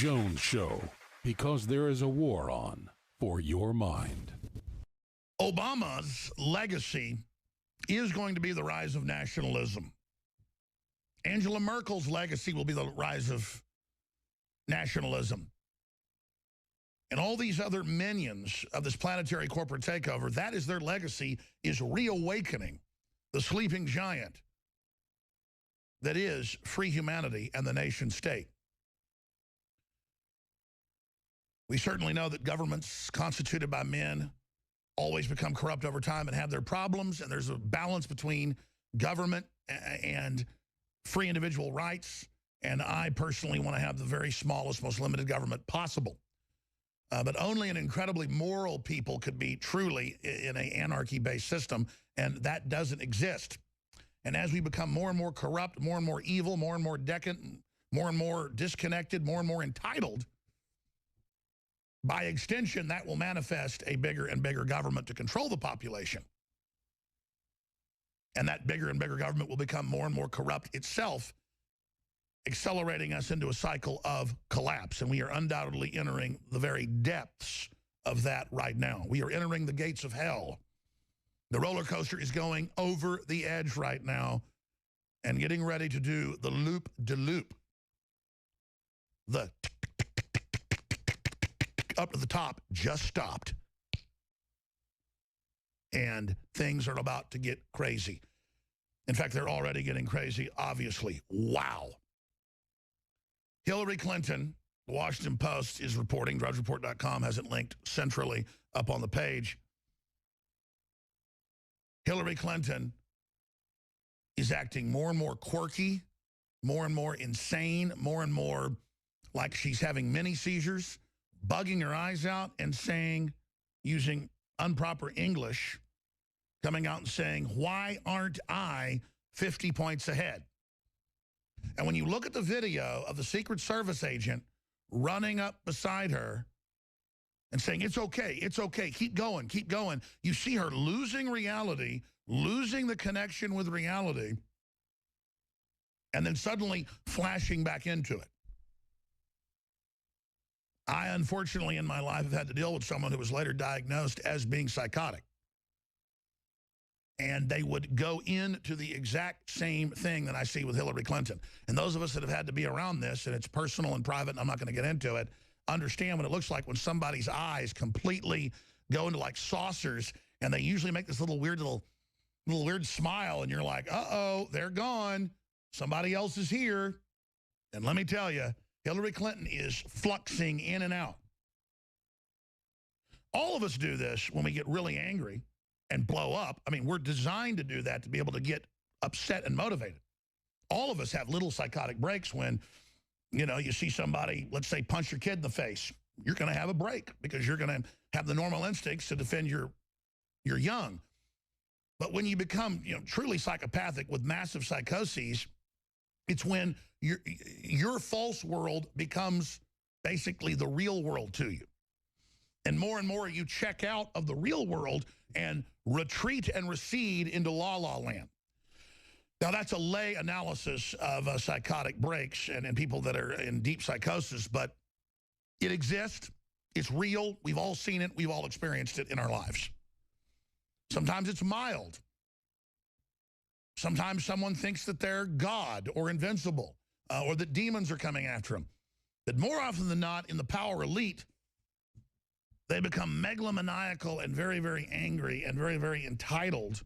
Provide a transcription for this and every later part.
Jones Show, because there is a war on for your mind. Obama's legacy is going to be the rise of nationalism. Angela Merkel's legacy will be the rise of nationalism. And all these other minions of this planetary corporate takeover, that is their legacy, is reawakening the sleeping giant that is free humanity and the nation state. We certainly know that governments constituted by men always become corrupt over time and have their problems, and there's a balance between government and free individual rights, and I personally want to have the very smallest, most limited government possible. But only an incredibly moral people could be truly in an anarchy-based system, and that doesn't exist. And as we become more and more corrupt, more and more evil, more and more decadent, more and more disconnected, more and more entitled, by extension, that will manifest a bigger and bigger government to control the population. And that bigger and bigger government will become more and more corrupt itself, accelerating us into a cycle of collapse. And we are undoubtedly entering the very depths of that right now. We are entering the gates of hell. The roller coaster is going over the edge right now and getting ready to do the loop-de-loop. The up to the top just stopped. And things are about to get crazy. In fact, they're already getting crazy, obviously. Wow. Hillary Clinton, the Washington Post is reporting, drudgereport.com has it linked centrally up on the page. Hillary Clinton is acting more and more quirky, more and more insane, more and more like she's having mini seizures, bugging her eyes out and saying, using improper English, coming out and saying, why aren't I 50 points ahead? And when you look at the video of the Secret Service agent running up beside her and saying, it's okay, keep going, you see her losing reality, losing the connection with reality, and then suddenly flashing back into it. I, unfortunately, in my life have had to deal with someone who was later diagnosed as being psychotic. And they would go into the exact same thing that I see with Hillary Clinton. And those of us that have had to be around this, and it's personal and private, and I'm not going to get into it, understand what it looks like when somebody's eyes completely go into like saucers, and they usually make this little weird smile, and you're like, uh-oh, they're gone. Somebody else is here. And let me tell you, Hillary Clinton is fluxing in and out. All of us do this when we get really angry and blow up. I mean, we're designed to do that, to be able to get upset and motivated. All of us have little psychotic breaks when, you know, you see somebody, let's say, punch your kid in the face. You're going to have a break because you're going to have the normal instincts to defend your young. But when you become, you know, truly psychopathic with massive psychoses, it's when your false world becomes basically the real world to you. And more you check out of the real world and retreat and recede into la-la land. Now, that's a lay analysis of psychotic breaks and people that are in deep psychosis, but it exists. It's real. We've all seen it. We've all experienced it in our lives. Sometimes it's mild. Sometimes someone thinks that they're God or invincible, or that demons are coming after them. But more often than not, in the power elite, they become megalomaniacal and very, very angry and very, very entitled.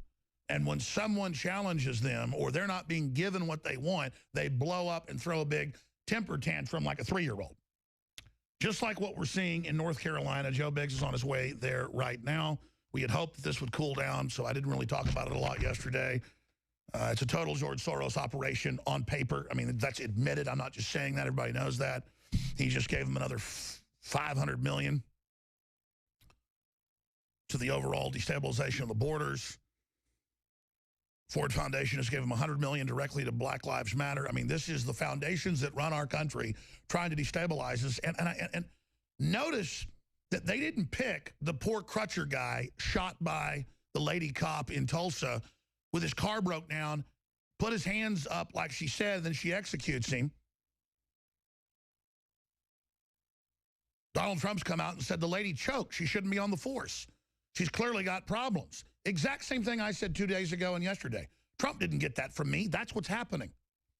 And when someone challenges them or they're not being given what they want, they blow up and throw a big temper tantrum like a 3-year-old. Just like what we're seeing in North Carolina. Joe Biggs is on his way there right now. We had hoped that this would cool down, so I didn't really talk about it a lot yesterday. It's a total George Soros operation on paper. I mean, that's admitted. I'm not just saying that. Everybody knows that. He just gave him another $500 million to the overall destabilization of the borders. Ford Foundation has given him $100 million directly to Black Lives Matter. I mean, this is the foundations that run our country trying to destabilize us. And notice that they didn't pick the poor Crutcher guy shot by the lady cop in Tulsa with his car broke down, put his hands up like she said, then she executes him. Donald Trump's come out and said the lady choked. She shouldn't be on the force. She's clearly got problems. Exact same thing I said 2 days ago and yesterday. Trump didn't get that from me. That's what's happening.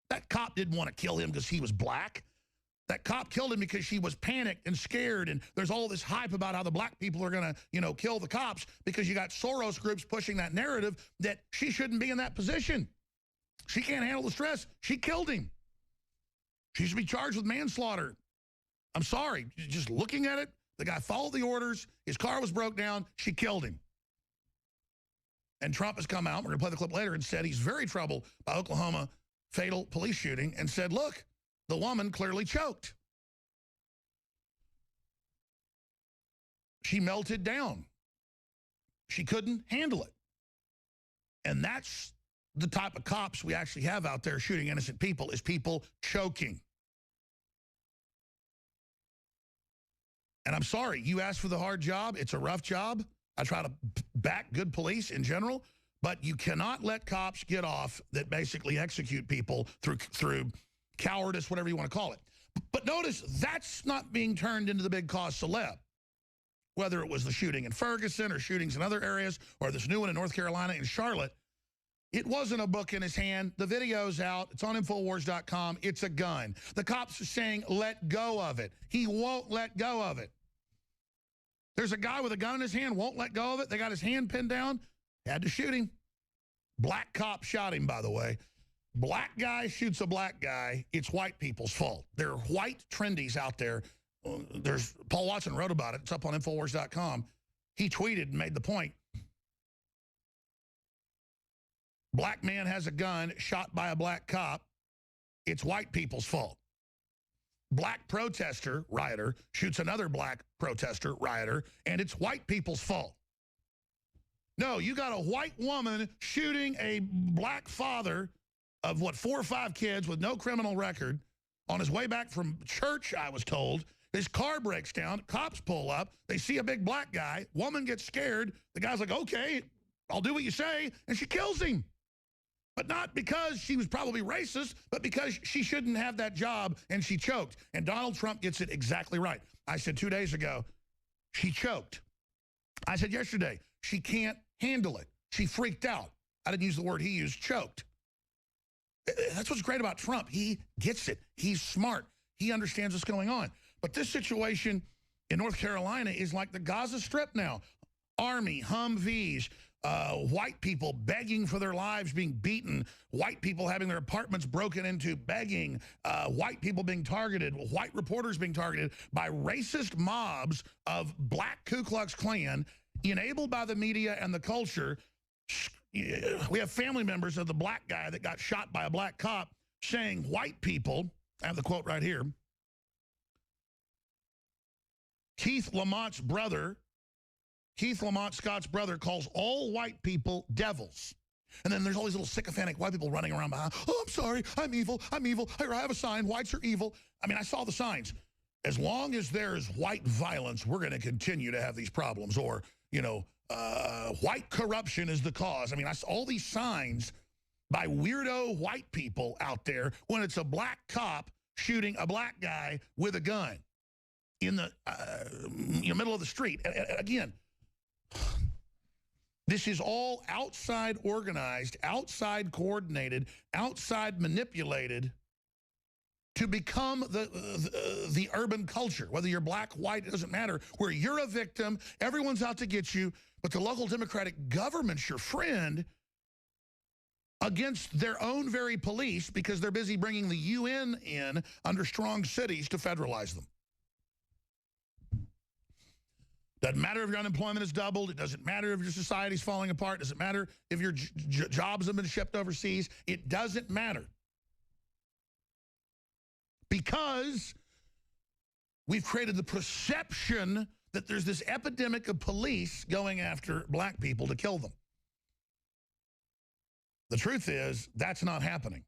That cop didn't want to kill him because he was black. That cop killed him because she was panicked and scared, and there's all this hype about how the black people are going to, kill the cops because you got Soros groups pushing that narrative that she shouldn't be in that position. She can't handle the stress. She killed him. She should be charged with manslaughter. I'm sorry. Just looking at it, the guy followed the orders. His car was broke down. She killed him. And Trump has come out, we're going to play the clip later, and said he's very troubled by Oklahoma fatal police shooting and said, look, the woman clearly choked. She melted down. She couldn't handle it. And that's the type of cops we actually have out there shooting innocent people, is people choking. And I'm sorry, you asked for the hard job. It's a rough job. I try to back good police in general, but you cannot let cops get off that basically execute people through cowardice, whatever you want to call it. But notice, that's not being turned into the big cause celeb. Whether it was the shooting in Ferguson or shootings in other areas or this new one in North Carolina and Charlotte, it wasn't a book in his hand. The video's out. It's on Infowars.com. It's a gun. The cops are saying, let go of it. He won't let go of it. There's a guy with a gun in his hand, won't let go of it. They got his hand pinned down, had to shoot him. Black cop shot him, by the way. Black guy shoots a black guy. It's white people's fault. There are white trendies out there. There's Paul Watson wrote about it. It's up on Infowars.com. He tweeted and made the point. Black man has a gun, shot by a black cop. It's white people's fault. Black protester, rioter, shoots another black protester, rioter, and it's white people's fault. No, you got a white woman shooting a black father of, 4 or 5 kids with no criminal record on his way back from church, I was told. His car breaks down, cops pull up, they see a big black guy, woman gets scared, the guy's like, okay, I'll do what you say, and she kills him. But not because she was probably racist, but because she shouldn't have that job and she choked. And Donald Trump gets it exactly right. I said 2 days ago, she choked. I said yesterday, she can't handle it. She freaked out. I didn't use the word he used, choked. That's what's great about Trump. He gets it. He's smart. He understands what's going on. But this situation in North Carolina is like the Gaza Strip now. Army, Humvees, white people begging for their lives, being beaten, white people having their apartments broken into, begging, white people being targeted, white reporters being targeted by racist mobs of black Ku Klux Klan, enabled by the media and the culture. We have family members of the black guy that got shot by a black cop saying white people, I have the quote right here, Keith Lamont's brother, Keith Lamont Scott's brother, calls all white people devils. And then there's all these little sycophantic white people running around behind. Oh, I'm sorry. I'm evil. I'm evil. Here, I have a sign. Whites are evil. I mean, I saw the signs. As long as there's white violence, we're going to continue to have these problems. Or, white corruption is the cause. I mean, I saw all these signs by weirdo white people out there when it's a black cop shooting a black guy with a gun in the middle of the street. Again, this is all outside organized, outside coordinated, outside manipulated to become the urban culture. Whether you're black, white, it doesn't matter. Where you're a victim, everyone's out to get you, but the local Democratic government's your friend against their own very police because they're busy bringing the UN in under strong cities to federalize them. Doesn't matter if your unemployment is doubled. It doesn't matter if your society's falling apart. It doesn't matter if your jobs have been shipped overseas. It doesn't matter. Because we've created the perception that there's this epidemic of police going after black people to kill them. The truth is, that's not happening.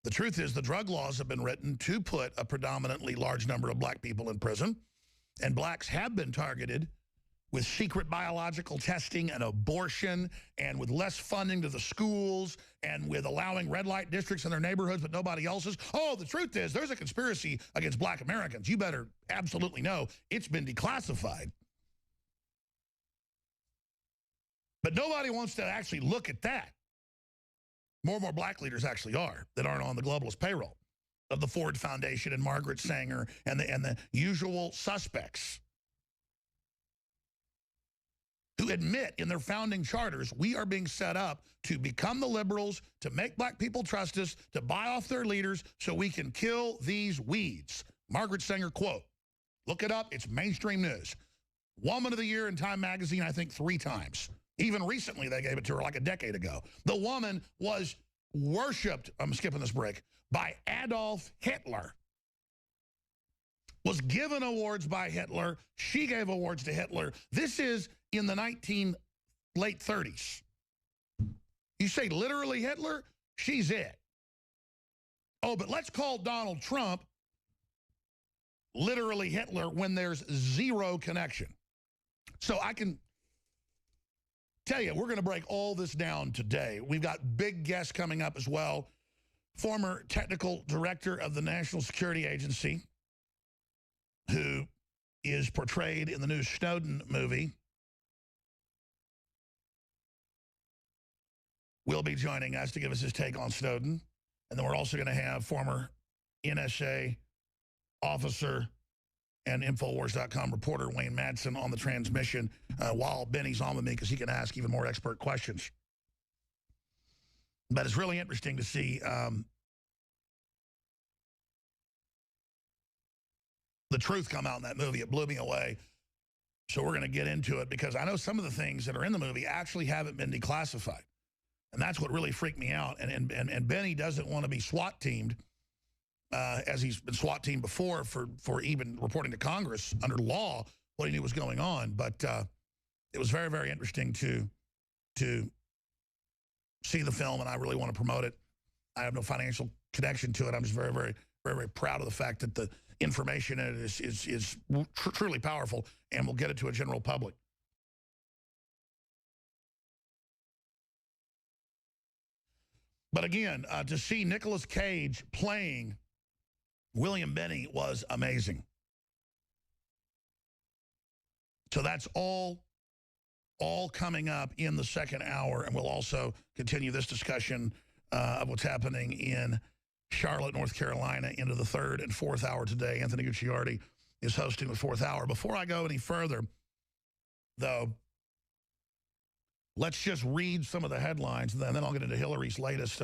The truth is, the drug laws have been written to put a predominantly large number of black people in prison. And blacks have been targeted with secret biological testing and abortion and with less funding to the schools and with allowing red light districts in their neighborhoods but nobody else's. Oh, the truth is there's a conspiracy against black Americans. You better absolutely know it's been declassified. But nobody wants to actually look at that. More and more black leaders actually are that aren't on the globalist payroll of the Ford Foundation and Margaret Sanger and the usual suspects who admit in their founding charters, we are being set up to become the liberals, to make black people trust us, to buy off their leaders so we can kill these weeds. Margaret Sanger quote. Look it up. It's mainstream news. Woman of the Year in Time magazine, I think 3 times. Even recently, they gave it to her like a decade ago. The woman was worshipped, I'm skipping this break, by Adolf Hitler. Was given awards by Hitler. She gave awards to Hitler. This is in the late 30s. You say literally Hitler? She's it. Oh, but let's call Donald Trump literally Hitler when there's zero connection. So I can tell you, we're going to break all this down today. We've got big guests coming up as well. Former technical director of the National Security Agency, who is portrayed in the new Snowden movie, will be joining us to give us his take on Snowden. And then we're also going to have former NSA officer and Infowars.com reporter Wayne Madsen on the transmission while Benny's on with me because he can ask even more expert questions. But it's really interesting to see the truth come out in that movie. It blew me away. So we're going to get into it because I know some of the things that are in the movie actually haven't been declassified. And that's what really freaked me out. And Benny doesn't want to be SWAT teamed, as he's been SWAT teamed before for even reporting to Congress under law what he knew was going on. But it was very, very interesting to see the film, and I really want to promote it. I have no financial connection to it. I'm just very, very, very, very proud of the fact that the information in it is truly powerful, and we'll get it to a general public. But again, to see Nicolas Cage playing William Benny was amazing. So that's all coming up in the second hour, and we'll also continue this discussion of what's happening in Charlotte, North Carolina, into the third and fourth hour today. Anthony Gucciardi is hosting the fourth hour. Before I go any further, though, let's just read some of the headlines, and then I'll get into Hillary's latest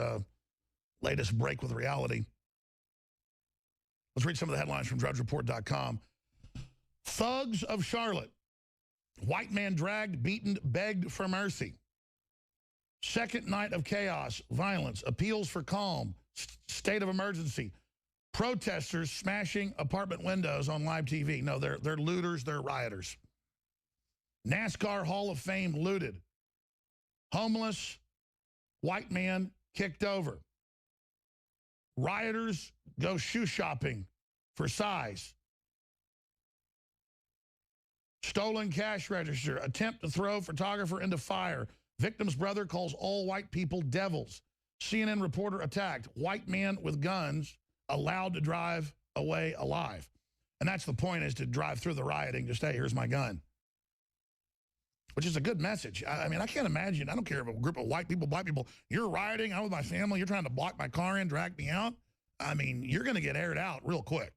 break with reality. Let's read some of the headlines from DrudgeReport.com. Thugs of Charlotte. White man dragged, beaten, begged for mercy. Second night of chaos, violence, appeals for calm, state of emergency. Protesters smashing apartment windows on live TV. No, they're looters, they're rioters. NASCAR Hall of Fame looted. Homeless white man kicked over. Rioters go shoe shopping for size. Stolen cash register. Attempt to throw photographer into fire. Victim's brother calls all white people devils. CNN reporter attacked. White man with guns allowed to drive away alive. And that's the point, is to drive through the rioting. Just, hey, here's my gun. Which is a good message. I mean, I can't imagine. I don't care if a group of white people, black people, you're rioting, I'm with my family, you're trying to block my car in, drag me out. I mean, you're going to get aired out real quick.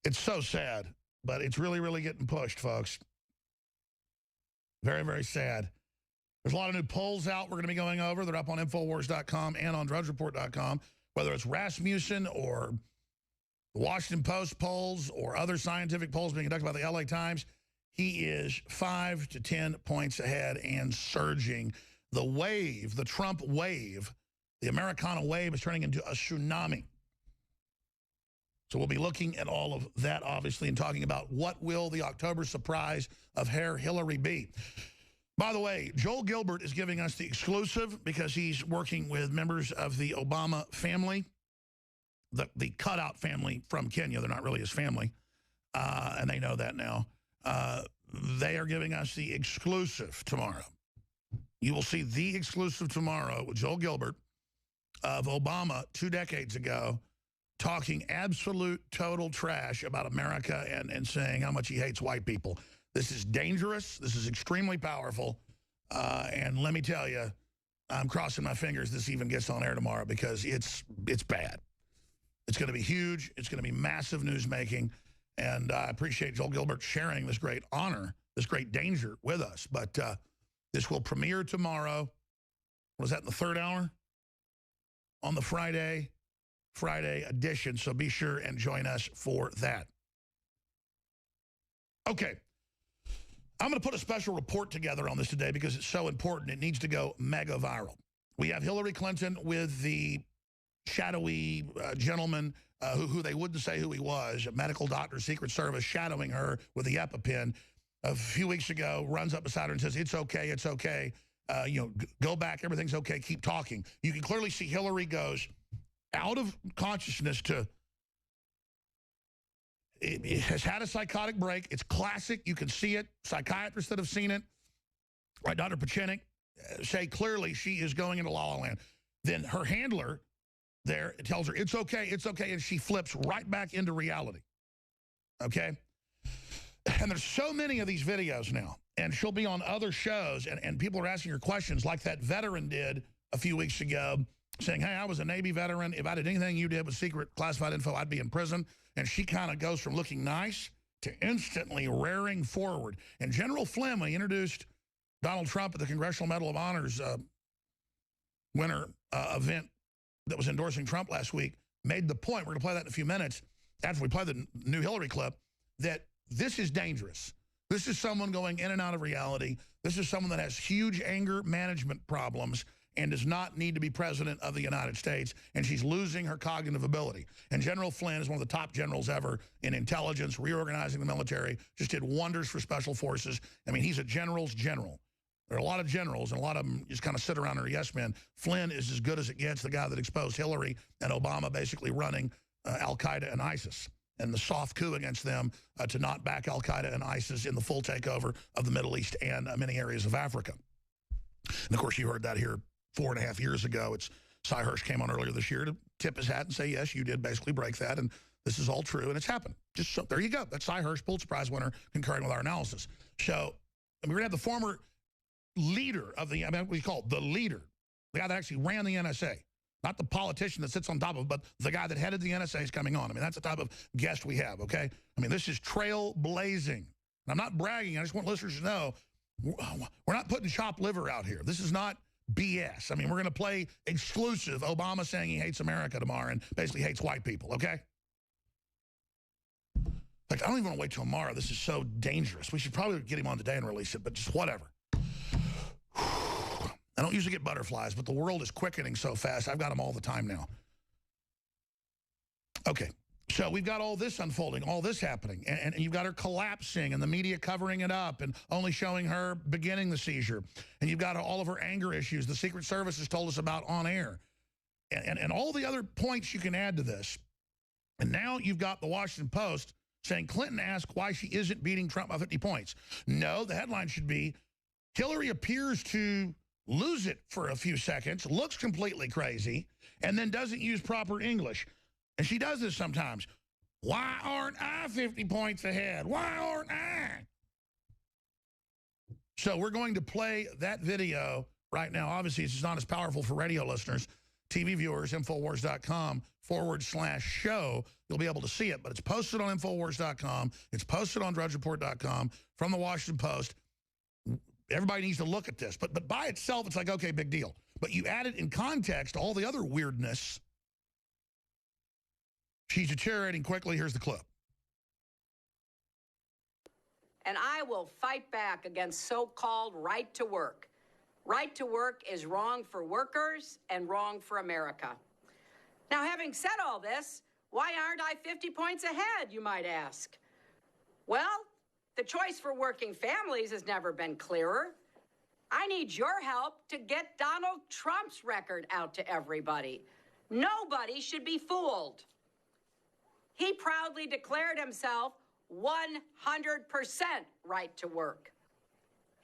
It's so sad, but it's really, really getting pushed, folks. Very, very sad. There's a lot of new polls out we're going to be going over. They're up on Infowars.com and on DrudgeReport.com, whether it's Rasmussen or the Washington Post polls or other scientific polls being conducted by the LA Times. He is 5 to 10 points ahead and surging. The wave, the Trump wave, the Americana wave is turning into a tsunami. So we'll be looking at all of that, obviously, and talking about what will the October surprise of Herr Hillary be. By the way, Joel Gilbert is giving us the exclusive because he's working with members of the Obama family, the cutout family from Kenya. They're not really his family. and they know that now. They are giving us the exclusive tomorrow. You will see the exclusive tomorrow with Joel Gilbert of Obama 2 decades ago talking absolute total trash about America and saying how much he hates white people. This is dangerous. This is extremely powerful. And let me tell you, I'm crossing my fingers this even gets on air tomorrow because it's bad. It's going to be huge. It's going to be massive news-making. And I appreciate Joel Gilbert sharing this great honor, this great danger with us. But this will premiere tomorrow. Was that in the 3rd hour? On the Friday edition. So be sure and join us for that. Okay. I'm going to put a special report together on this today because it's so important. It needs to go mega viral. We have Hillary Clinton with the shadowy gentleman who they wouldn't say who he was, a medical doctor, Secret Service, shadowing her with the EpiPen. A few weeks ago, runs up beside her and says, it's okay, it's okay. Go back, everything's okay, keep talking. You can clearly see Hillary goes out of consciousness to... It has had a psychotic break. It's classic. You can see it. Psychiatrists that have seen it, like Dr. Pachenik, say clearly she is going into La La Land. Then her handler there tells her, it's okay, and she flips right back into reality. Okay? And there's so many of these videos now, and she'll be on other shows, and people are asking her questions like that veteran did a few weeks ago, saying, hey, I was a Navy veteran. If I did anything you did with secret classified info, I'd be in prison. And she kind of goes from looking nice to instantly rearing forward. And General Flynn, when he introduced Donald Trump at the Congressional Medal of Honors winner event that was endorsing Trump last week, made the point, we're going to play that in a few minutes, after we play the new Hillary clip, that this is dangerous. This is someone going in and out of reality. This is someone that has huge anger management problems and does not need to be president of the United States, and she's losing her cognitive ability. And General Flynn is one of the top generals ever in intelligence, reorganizing the military, just did wonders for special forces. I mean, he's a general's general. There are a lot of generals, and a lot of them just kind of sit around and are yes men. Flynn is as good as it gets, the guy that exposed Hillary and Obama basically running al-Qaeda and ISIS, and the soft coup against them to not back al-Qaeda and ISIS in the full takeover of the Middle East and many areas of Africa. And, of course, you heard that here 4.5 years ago. It's Cy Hirsch came on earlier this year to tip his hat and say, yes, you did basically break that, and this is all true, and it's happened. Just so, there you go. That's Cy Hirsch, Pulitzer Prize winner, concurring with our analysis. So we're going to have the former leader of the, what we call the leader, the guy that actually ran the NSA, not the politician that sits on top of it, but the guy that headed the NSA is coming on. I mean, that's the type of guest we have, okay? I mean, this is trailblazing. And I'm not bragging. I just want listeners to know we're not putting chopped liver out here. This is not BS. I mean, we're going to play exclusive Obama saying he hates America tomorrow and basically hates white people, okay? Like, I don't even want to wait till tomorrow. This is so dangerous. We should probably get him on today and release it, but just whatever. I don't usually get butterflies, but the world is quickening so fast. I've got them all the time now. Okay, so we've got all this unfolding, all this happening, and you've got her collapsing and the media covering it up and only showing her beginning the seizure. And you've got all of her anger issues the Secret Service has told us about on air. And all the other points you can add to this. And now you've got the Washington Post saying Clinton asked why she isn't beating Trump by 50 points. No, the headline should be, Hillary appears to lose it for a few seconds, looks completely crazy, and then doesn't use proper English. And she does this sometimes. Why aren't I 50 points ahead? Why aren't I? So we're going to play that video right now. Obviously, it's not as powerful for radio listeners. TV viewers, Infowars.com/show. You'll be able to see it, but it's posted on Infowars.com. It's posted on DrudgeReport.com from the Washington Post. Everybody needs to look at this. But by itself, it's like, okay, big deal. But you add it in context to all the other weirdness. She's deteriorating quickly. Here's the clip. And I will fight back against so-called right to work. Right to work is wrong for workers and wrong for America. Now, having said all this, why aren't I 50 points ahead, you might ask? Well, the choice for working families has never been clearer. I need your help to get Donald Trump's record out to everybody. Nobody should be fooled. He proudly declared himself 100% right to work.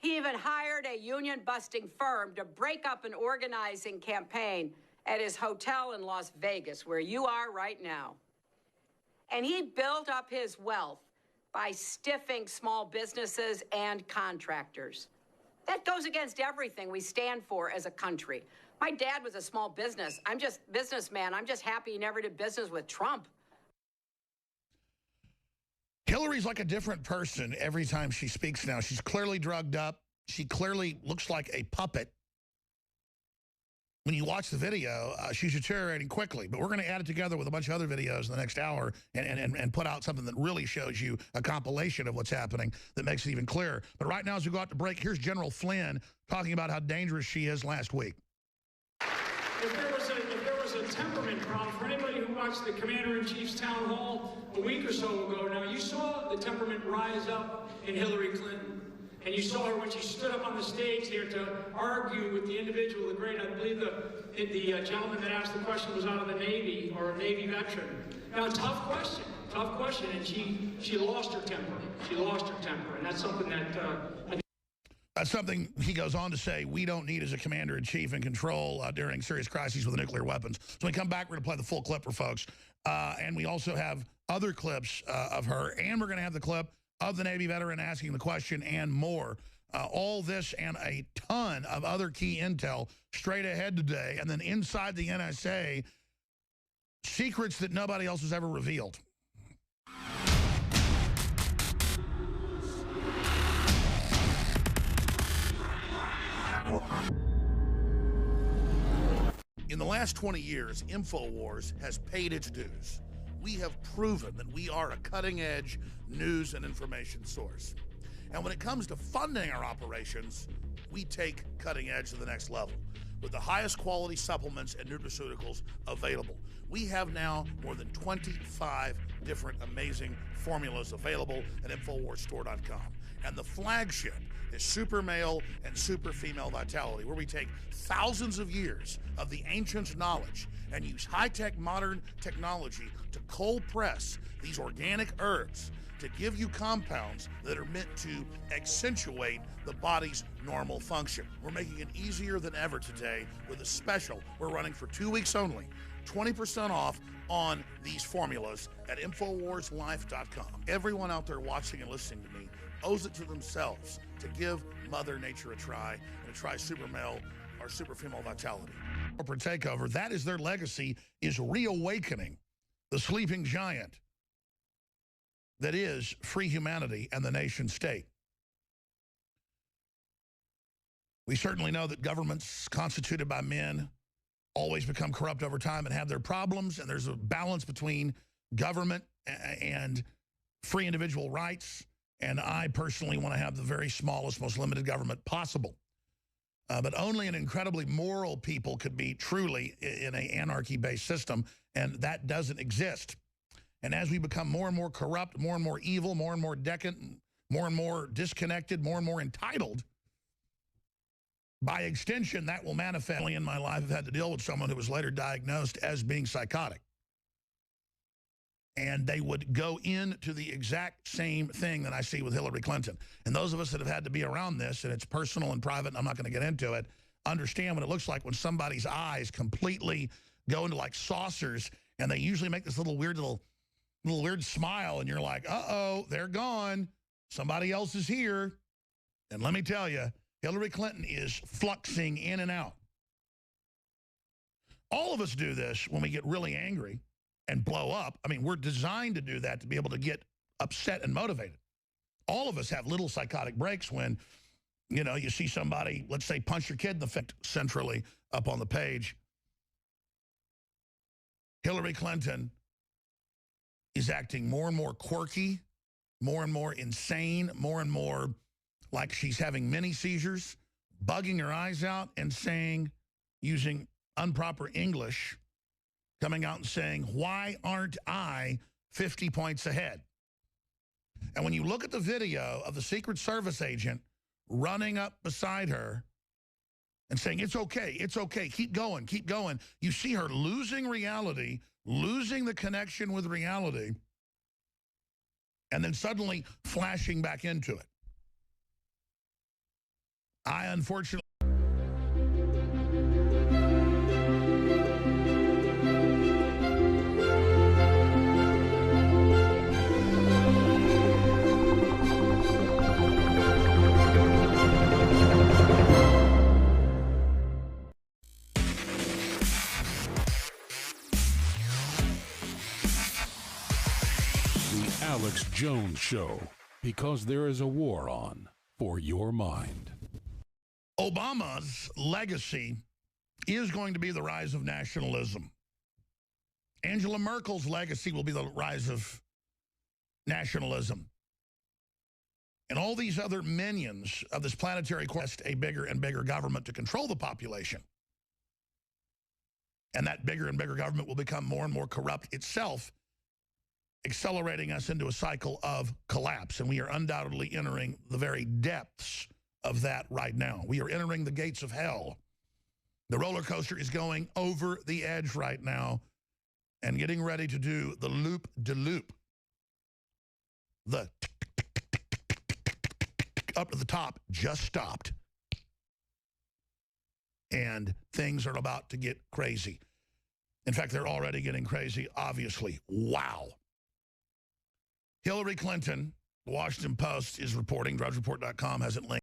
He even hired a union-busting firm to break up an organizing campaign at his hotel in Las Vegas, where you are right now. And he built up his wealth by stiffing small businesses and contractors. That goes against everything we stand for as a country. My dad was a small businessman. I'm just happy he never did business with Trump. Hillary's like a different person every time she speaks now. She's clearly drugged up. She clearly looks like a puppet. When you watch the video, she's deteriorating quickly. But we're going to add it together with a bunch of other videos in the next hour and put out something that really shows you a compilation of what's happening that makes it even clearer. But right now, as we go out to break, here's General Flynn talking about how dangerous she is last week. If there was a temperament problem, for anybody who watched the Commander-in-Chief's town hall a week or so ago, now you saw the temperament rise up in Hillary Clinton. And you saw her when she stood up on the stage there to argue with the individual, the great, I believe the gentleman that asked the question was out of the Navy or a Navy veteran. Now, tough question, and she lost her temper. She lost her temper, and that's something that... That's something he goes on to say we don't need as a commander-in-chief in control during serious crises with nuclear weapons. So when we come back, we're going to play the full clip for folks. And we also have other clips of her, and we're going to have the clip of the Navy veteran asking the question and more. All this and a ton of other key intel straight ahead today. And then inside the NSA, secrets that nobody else has ever revealed. In the last 20 years, InfoWars has paid its dues. We have proven that we are a cutting-edge news and information source. And when it comes to funding our operations, we take cutting edge to the next level with the highest quality supplements and nutraceuticals available. We have now more than 25 different amazing formulas available at InfoWarsStore.com. And the flagship is Super Male and Super Female Vitality, where we take thousands of years of the ancient knowledge and use high-tech modern technology to cold press these organic herbs to give you compounds that are meant to accentuate the body's normal function. We're making it easier than ever today with a special we're running for 2 weeks only. 20% off on these formulas at InfoWarsLife.com. Everyone out there watching and listening to me owes it to themselves to give Mother Nature a try and to try Super Male or Super Female Vitality. Corporate takeover, that is their legacy, is reawakening the sleeping giant that is free humanity and the nation state. We certainly know that governments constituted by men always become corrupt over time and have their problems, and there's a balance between government and free individual rights, and I personally want to have the very smallest, most limited government possible. But only an incredibly moral people could be truly in an anarchy-based system, and that doesn't exist. And as we become more and more corrupt, more and more evil, more and more decadent, more and more disconnected, more and more entitled, by extension, that will manifest. In my life, I've had to deal with someone who was later diagnosed as being psychotic. And they would go into the exact same thing that I see with Hillary Clinton. And those of us that have had to be around this, and it's personal and private, and I'm not going to get into it, understand what it looks like when somebody's eyes completely go into like saucers, and they usually make this little weird smile, and you're like, uh-oh, they're gone. Somebody else is here. And let me tell you, Hillary Clinton is fluxing in and out. All of us do this when we get really angry and blow up. I mean, we're designed to do that, to be able to get upset and motivated. All of us have little psychotic breaks when, you know, you see somebody, let's say, punch your kid in the face. Centrally up on the page, Hillary Clinton is acting more and more quirky, more and more insane, more and more like she's having mini seizures, bugging her eyes out and saying, using improper English, coming out and saying, why aren't I 50 points ahead? And when you look at the video of the Secret Service agent running up beside her and saying, it's okay, keep going, you see her losing reality, losing the connection with reality, and then suddenly flashing back into it. I unfortunately... The Alex Jones Show, because there is a war on for your mind. Obama's legacy is going to be the rise of nationalism. Angela Merkel's legacy will be the rise of nationalism. And all these other minions of this planetary quest, a bigger and bigger government to control the population. And that bigger and bigger government will become more and more corrupt itself, accelerating us into a cycle of collapse. And we are undoubtedly entering the very depths of that right now. We are entering the gates of hell. The roller coaster is going over the edge right now and getting ready to do the loop-de-loop. The up to the top just stopped. And things are about to get crazy. In fact, they're already getting crazy, obviously. Wow. Hillary Clinton, the Washington Post is reporting, drudgereport.com has it linked.